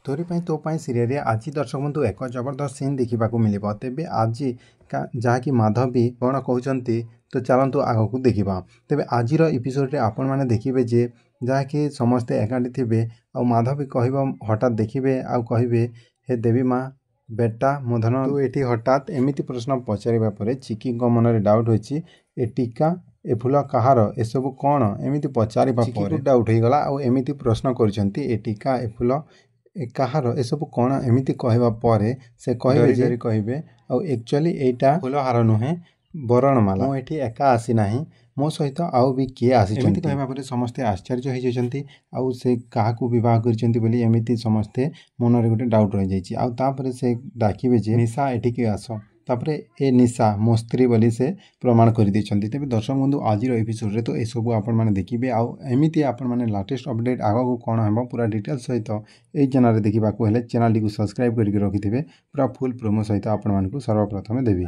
तोरी तो सीरियल आज दर्शक बंधु एक जबरदस्त सीन देखा मिल तेज आज जहाँकि माधवी कौन कहते तो चलतु आग को देखा तेज आज एपिसोड आपण मैंने देखिए जे जहाँकि समस्ते एकाठी थे आ माधवी कह हठात देखिए आउ कहे हे देवी माँ बेटा मोधन तू ये हठात एमती प्रश्न पचारा पर चिकी मन में डाउट होती ए टीका ए फूल कहार एसबू कौन एमती पचार डाउट हो गला आमती प्रश्न कर टीका ए फूल कहार एसबू कौन एमती कहवा से कहे कहे एक्चुअली एटा फूल हार नुहे बरणमाला मुझे एका आसी ना मो सहित आउ भी किए आसी कहवा समस्ते आश्चर्य होती आउ से क्या बह करमती समस्ते मन में गोटे डाउट रही जापर से डाकिबे जे निशा एठिकी आस तापरे ए निशा मो स्त्री बोली से प्रमाण कर देते तेज दर्शक बंधु आज एपिसोड तो यू आपने देखिए आमती आपने लाटेस्ट अपडेट आग को कौन हम पूरा डिटेल सहित ये चैनल देखा चैनल टी सब्सक्राइब करके रखिथे पूरा फुल प्रोमो सहित आपण सर्वप्रथम देवी।